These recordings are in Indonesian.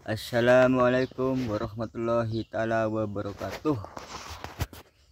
Assalamualaikum warahmatullahi taala wabarakatuh.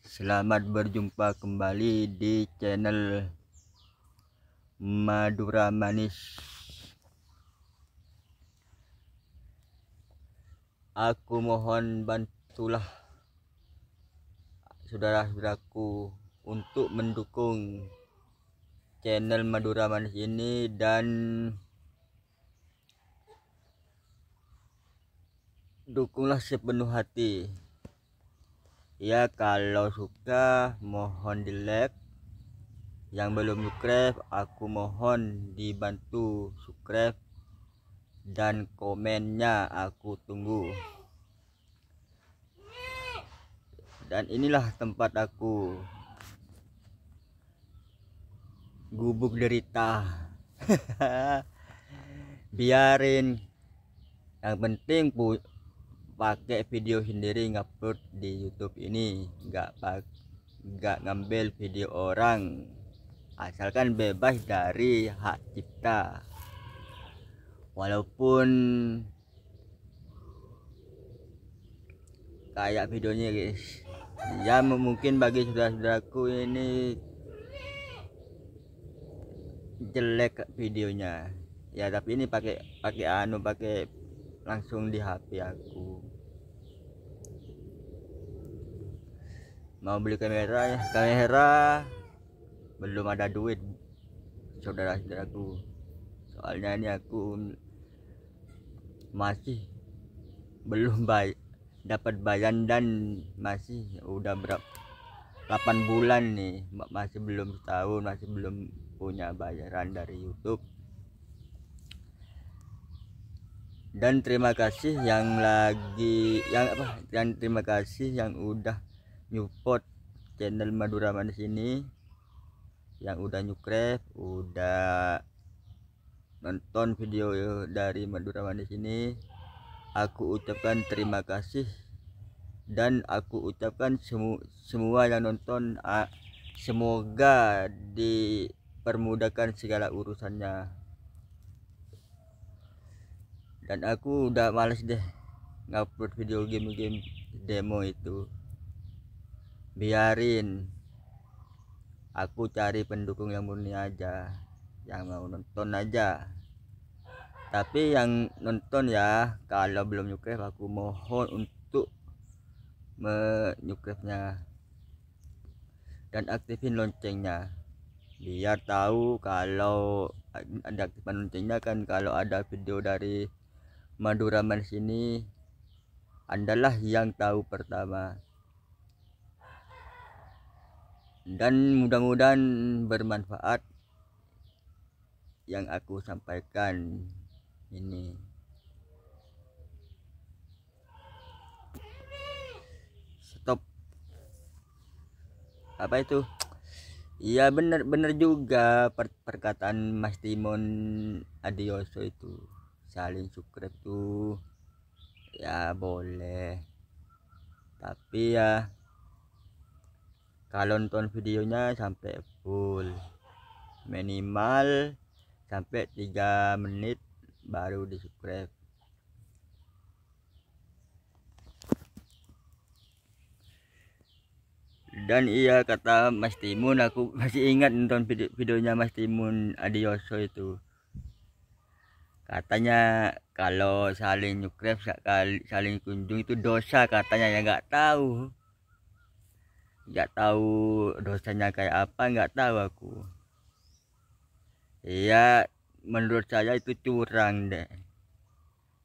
Selamat berjumpa kembali di channel Madura Manis. Aku mohon bantulah saudara-saudaraku untuk mendukung channel Madura Manis ini dan dukunglah sepenuh hati. Ya, kalau suka mohon di like. Yang belum subscribe, aku mohon dibantu subscribe dan komennya aku tunggu. Dan inilah tempat aku gubuk derita. Biarin, yang penting pakai video sendiri ngupload di YouTube ini, nggak ngambil video orang, asalkan bebas dari hak cipta. Walaupun kayak videonya guys, ya mungkin bagi saudara-saudaraku ini jelek videonya ya, tapi ini pakai langsung di HP aku. Mau beli kamera belum ada duit saudara-saudaraku, soalnya ini aku masih belum dapat bayan dan masih udah berapa 8 bulan nih, masih belum setahun, masih belum punya bayaran dari YouTube. Dan terima kasih terima kasih yang udah support channel Madura Manis ini, yang udah subscribe, udah nonton video dari Madura Manis ini. Aku ucapkan terima kasih dan aku ucapkan semua yang nonton, semoga dipermudahkan segala urusannya. Dan aku udah males deh ngupload video game demo itu. Biarin aku cari pendukung yang murni aja, yang mau nonton aja. Tapi yang nonton ya, kalau belum subscribe aku mohon untuk menyubscribe-nya dan aktifin loncengnya, biar tahu kalau ada aktifan loncengnya kan, kalau ada video dari Madura Manis ini adalah yang tahu pertama. Dan mudah-mudahan bermanfaat yang aku sampaikan ini. Stop. Apa itu? Iya, bener juga perkataan Mas Timon Adioso itu, saling subscribe tuh ya boleh, tapi ya kalau nonton videonya sampai full, minimal sampai 3 menit baru di subscribe. Dan iya, kata Mas Timun, aku masih ingat nonton videonya Mas Timun Adioso itu, katanya kalau saling subscribe, saling kunjung itu dosa katanya. Ya nggak tahu dosanya kayak apa, nggak tahu aku. Iya, menurut saya itu curang deh,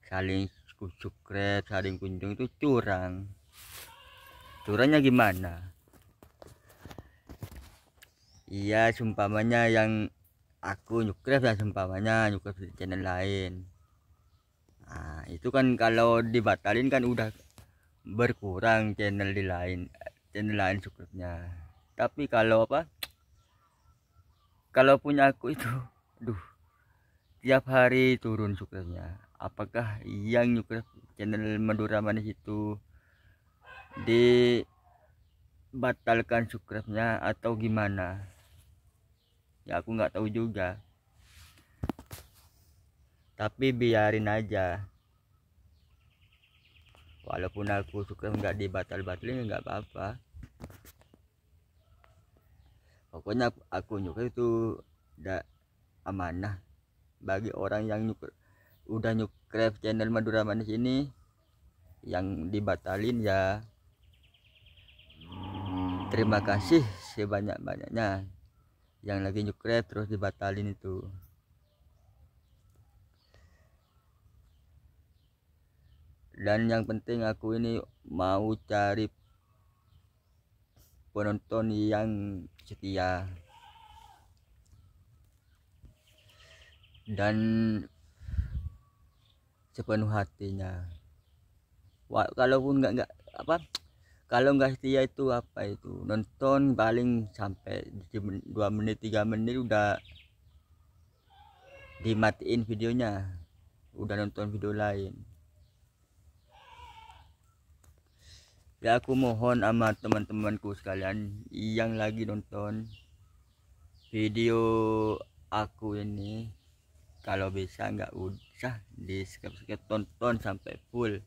saling subscribe, saling kunjung itu curangnya gimana? Iya, sumpamanya yang aku subscribe ya, sumpamanya subscribe di channel lain, nah itu kan kalau dibatalin kan udah berkurang channel lain subscribe-nya. Tapi kalau punya aku itu, aduh, tiap hari turun subscribe-nya. Apakah yang subscribe channel Madura Manis itu dibatalkan subscribe-nya atau gimana? Ya aku nggak tahu juga. Tapi biarin aja. walaupun aku suka nggak dibatalin nggak apa-apa. Pokoknya aku nyukur itu udah amanah bagi orang yang udah nyukrep channel Madura Manis ini. Yang dibatalin ya terima kasih sebanyak-banyaknya. Yang lagi nyukrep terus dibatalin itu. Dan yang penting aku ini mau cari penonton yang setia dan sepenuh hatinya. Kalaupun nggak apa, kalau nggak setia itu apa itu, nonton paling sampai 2 menit 3 menit udah dimatiin videonya, udah nonton video lain. Ya aku mohon sama teman-temanku sekalian yang lagi nonton video aku ini, kalau bisa nggak usah di skip tonton sampai full.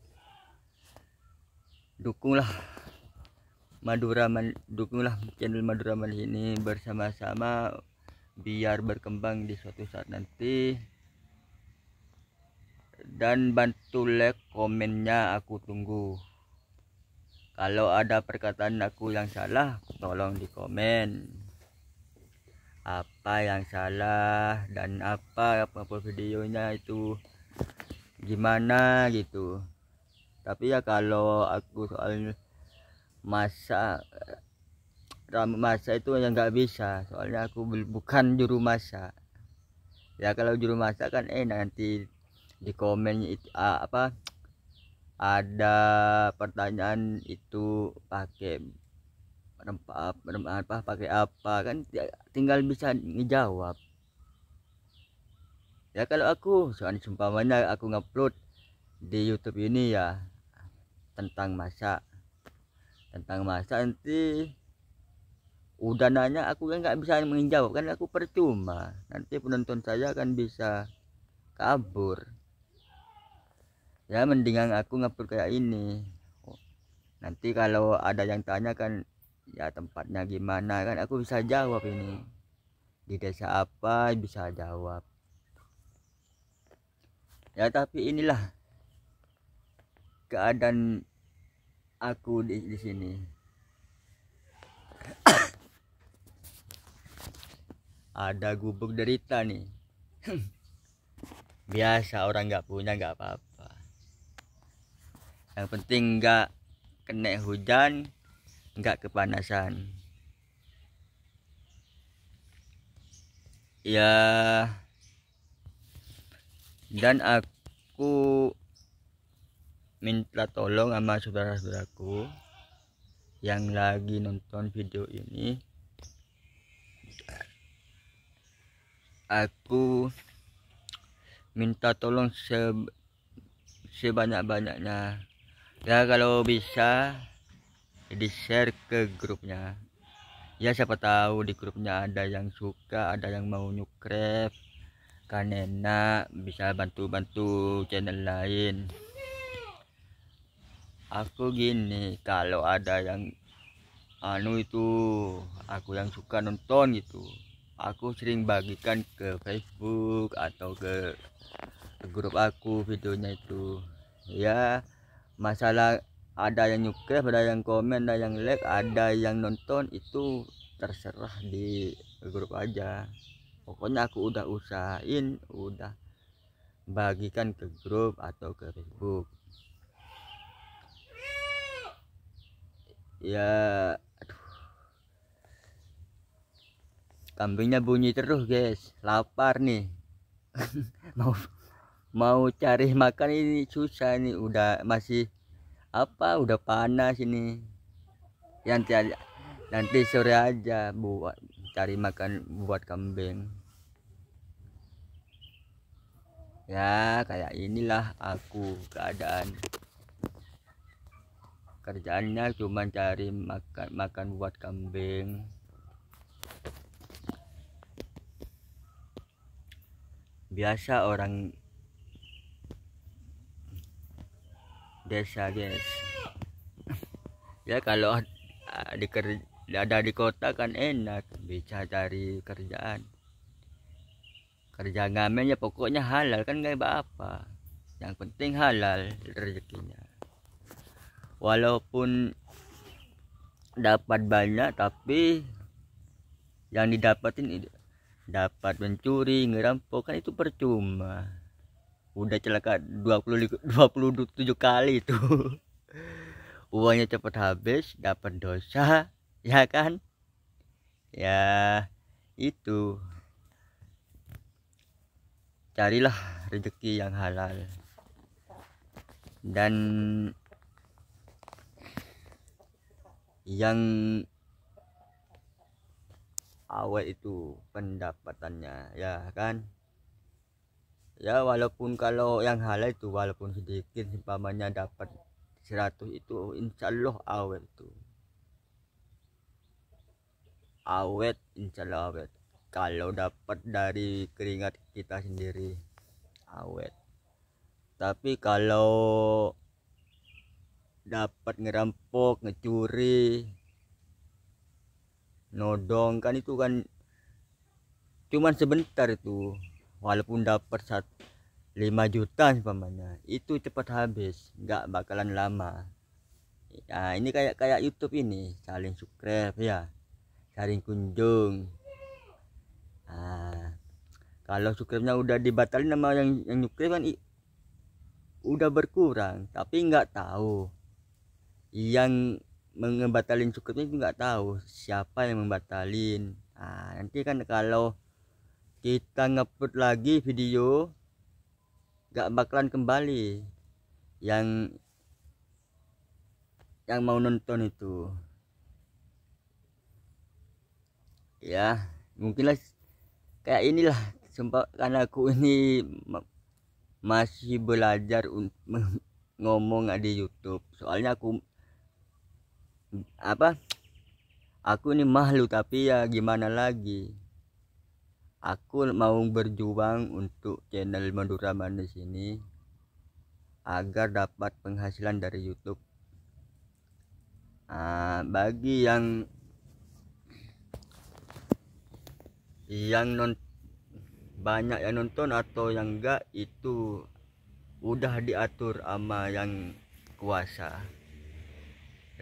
Dukunglah dukunglah channel Madura Manis ini bersama-sama biar berkembang di suatu saat nanti. Dan bantu like komennya, aku tunggu. Kalau ada perkataan aku yang salah, tolong di komen apa yang salah dan apa videonya itu gimana gitu. Tapi ya kalau aku soal masak itu yang nggak bisa, soalnya aku bukan juru masak. Ya kalau juru masak kan nanti di komen itu apa ada pertanyaan itu pakai rempah pakai apa kan, tinggal bisa ngejawab. Ya kalau aku soalnya seumpamanya aku ngupload di YouTube ini ya tentang masak nanti udah nanya aku kan nggak bisa menjawab kan, aku percuma, nanti penonton saya kan bisa kabur. Ya mendingan aku ngupload kayak ini. Nanti kalau ada yang tanya kan ya tempatnya gimana kan aku bisa jawab, ini di desa apa bisa jawab. Ya tapi inilah keadaan aku di sini. Ada gubuk derita nih. Biasa, orang nggak punya nggak apa-apa. Yang penting nggak kena hujan, nggak kepanasan. Ya, dan aku minta tolong sama saudara-saudaraku yang lagi nonton video ini. Aku minta tolong sebanyak-banyaknya. Ya kalau bisa di share ke grupnya. Ya siapa tahu di grupnya ada yang suka, ada yang mau nyukrep, kan enak bisa bantu-bantu channel lain. Aku gini, kalau ada yang itu aku yang suka nonton gitu, aku sering bagikan ke Facebook atau ke grup aku videonya itu. Ya masalah ada yang nyukrep, ada yang komen, ada yang like, ada yang nonton, itu terserah di grup aja. Pokoknya aku udah usahain, udah bagikan ke grup atau ke Facebook. Ya aduh, kambingnya bunyi terus guys, lapar nih. mau cari makan ini susah nih, udah masih udah panas ini. Nanti sore aja buat cari makan buat kambing. Ya kayak inilah aku keadaan, kerjaannya cuma cari makan buat kambing. Biasa desa guys. Ya kalau ada di kota kan enak, bisa cari kerja ngamen ya, pokoknya halal kan, nggak apa-apa, yang penting halal rezekinya. Walaupun dapat banyak tapi yang didapatin dapat mencuri, ngerampok kan itu percuma. Udah celaka 27 kali itu. Uangnya cepat habis, dapat dosa, ya kan? Ya itu, carilah rezeki yang halal. Dan yang awet itu pendapatannya, ya kan? Ya walaupun kalau yang halal itu walaupun sedikit, umpamanya dapat 100 itu insya Allah awet itu. Awet, insya Allah awet. Kalau dapat dari keringat kita sendiri, awet. Tapi kalau dapat ngerampok, ngecuri, nodong kan itu kan cuman sebentar itu. Walaupun dapat 5 juta umpamanya, itu cepat habis, nggak bakalan lama. Nah, ini kayak YouTube ini, saling subscribe ya, saling kunjung. Nah, kalau subscribe-nya udah dibatalin sama yang subscribe kan udah berkurang, tapi nggak tahu yang membatalin subscribe-nya itu, nggak tahu siapa yang membatalin. Nah, nanti kan kalau kita ngupload lagi video gak bakalan kembali yang mau nonton itu. Ya mungkinlah kayak inilah, sumpah, karena aku ini masih belajar ngomong di YouTube. Soalnya aku ini malu, tapi ya gimana lagi, aku mau berjuang untuk channel Madura Manis ini agar dapat penghasilan dari YouTube. Bagi yang banyak yang nonton atau yang enggak, itu udah diatur sama yang kuasa.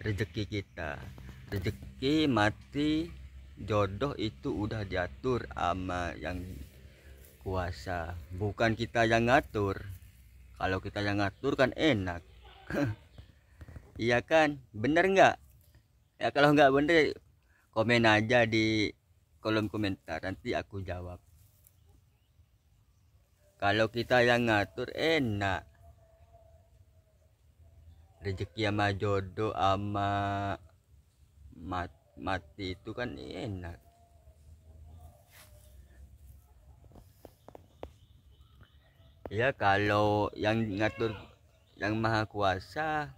Rezeki kita, rezeki, mati, jodoh itu udah diatur sama yang kuasa, bukan kita yang ngatur. Kalau kita yang ngatur kan enak. Iya kan, bener nggak? Ya kalau nggak bener, komen aja di kolom komentar, nanti aku jawab. Kalau kita yang ngatur enak, rezeki sama jodoh sama mati itu kan enak. Ya kalau yang ngatur yang maha kuasa,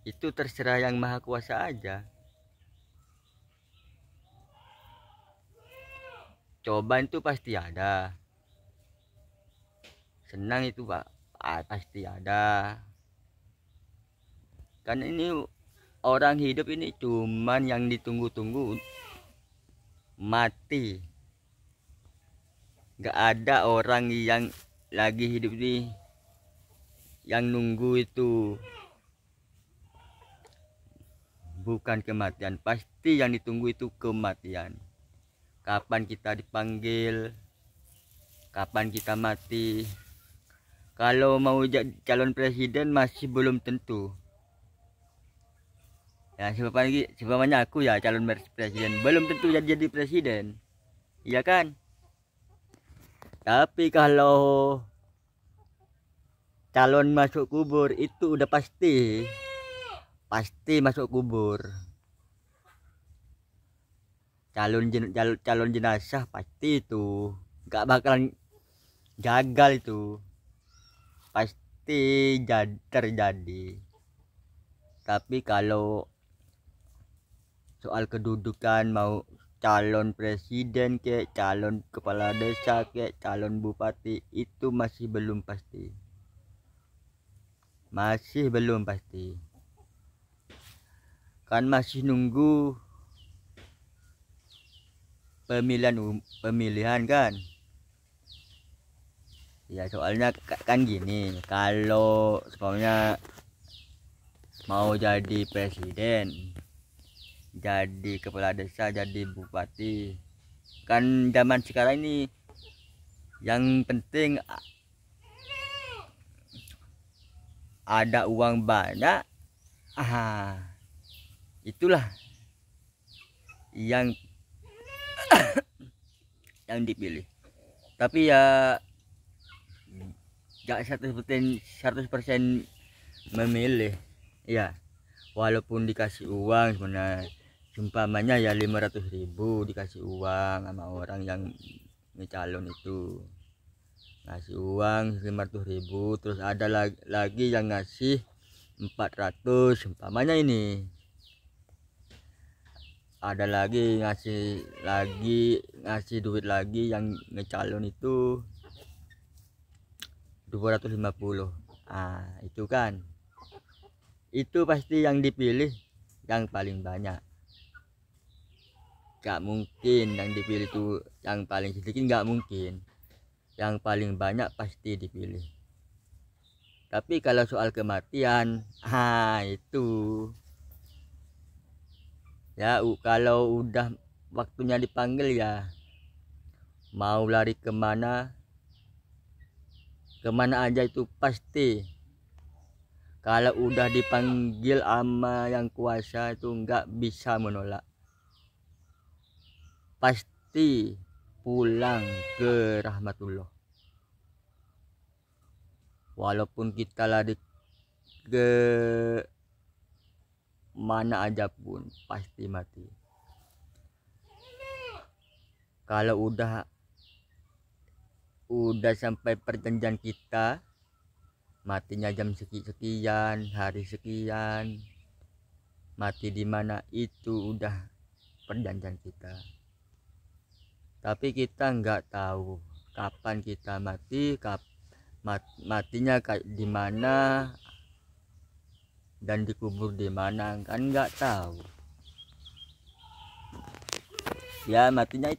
itu terserah yang maha kuasa aja. Cobaan itu pasti ada, senang itu Pak, pasti ada. Kan ini orang hidup ini cuman yang ditunggu-tunggu mati. Gak ada orang yang lagi hidup ini yang nunggu itu bukan kematian, pasti yang ditunggu itu kematian. Kapan kita dipanggil, kapan kita mati. Kalau mau jadi calon presiden masih belum tentu. Ya sebabnya aku ya calon presiden, belum tentu jadi presiden, iya kan? Tapi kalau calon masuk kubur itu udah pasti masuk kubur. Calon jenazah pasti itu nggak bakalan gagal, itu pasti terjadi. Tapi kalau soal kedudukan, mau calon presiden kek, calon kepala desa kek, calon bupati, itu masih belum pasti. masih belum pasti, kan masih nunggu pemilihan kan. Ya soalnya kan gini, kalau semuanya mau jadi presiden, jadi kepala desa, jadi bupati, kan zaman sekarang ini yang penting ada uang banyak. Itulah yang dipilih. Tapi ya gak 100% memilih ya, walaupun dikasih uang sebenarnya, umpamanya ya 500.000 dikasih uang sama orang yang calon itu, ngasih uang 500.000, terus ada lagi yang ngasih 400 umpamanya, ini ada lagi ngasih duit lagi yang ngecalon itu 250. Itu kan, itu pasti yang dipilih yang paling banyak. Gak mungkin yang dipilih itu yang paling sedikit, gak mungkin. Yang paling banyak pasti dipilih. Tapi kalau soal kematian, itu ya kalau udah waktunya dipanggil ya, mau lari kemana aja itu pasti. Kalau udah dipanggil sama yang kuasa itu nggak bisa menolak, pasti pulang ke rahmatullah. Walaupun kita lari ke mana aja pun pasti mati. Kalau udah sampai perjanjian kita, matinya jam sekian, hari sekian, mati di mana, itu udah perjanjian kita. Tapi kita nggak tahu kapan kita mati, matinya di mana dan dikubur di mana, kan nggak tahu. Ya matinya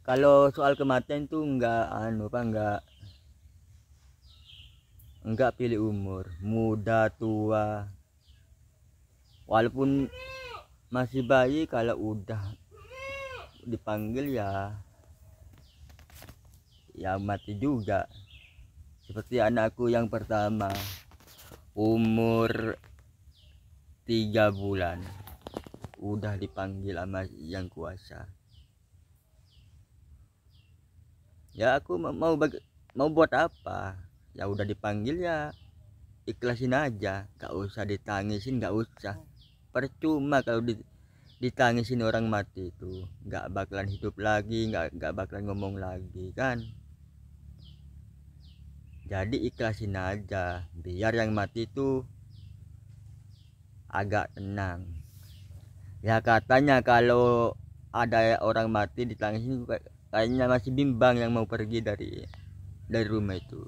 kalau soal kematian itu nggak pilih umur, muda tua, walaupun masih bayi, kalau udah dipanggil ya mati juga. Seperti anakku yang pertama, umur 3 bulan udah dipanggil sama yang kuasa. Ya aku mau buat apa? Ya udah dipanggil ya ikhlasin aja, gak usah ditangisin, gak usah. Percuma kalau ditangisin orang mati itu, gak bakalan hidup lagi, gak bakalan ngomong lagi kan. Jadi ikhlasin aja, biar yang mati itu agak tenang. Ya katanya kalau ada orang mati ditangisin, kayaknya masih bimbang yang mau pergi dari rumah itu.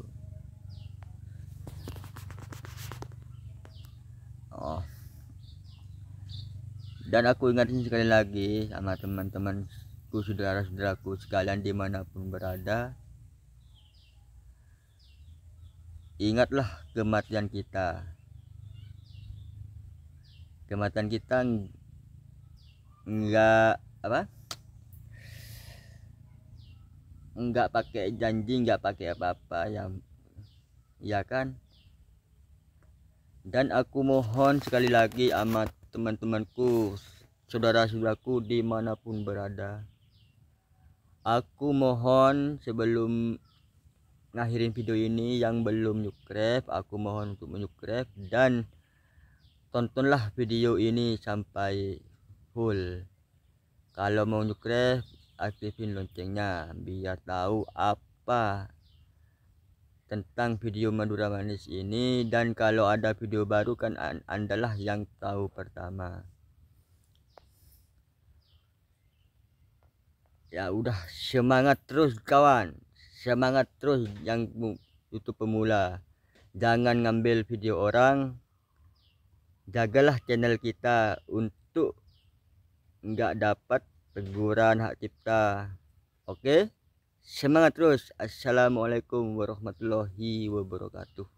Dan aku ingatin sekali lagi sama teman-temanku, saudara-saudaraku sekalian dimanapun berada, ingatlah kematian kita. Kematian kita enggak pakai janji, enggak pakai apa-apa ya kan. Dan aku mohon sekali lagi sama teman-temanku, saudara-saudaraku dimanapun berada, aku mohon sebelum ngakhirin video ini, yang belum subscribe, aku mohon untuk menyubscribe dan tontonlah video ini sampai full. Kalau mau subscribe, aktifin loncengnya biar tahu apa tentang video Madura Manis ini, dan kalau ada video baru kan andalah yang tahu pertama. Ya udah, semangat terus kawan, semangat terus yang YouTube pemula, jangan ngambil video orang, jagalah channel kita untuk nggak dapat teguran hak cipta. Oke, semangat terus. Assalamualaikum warahmatullahi wabarakatuh.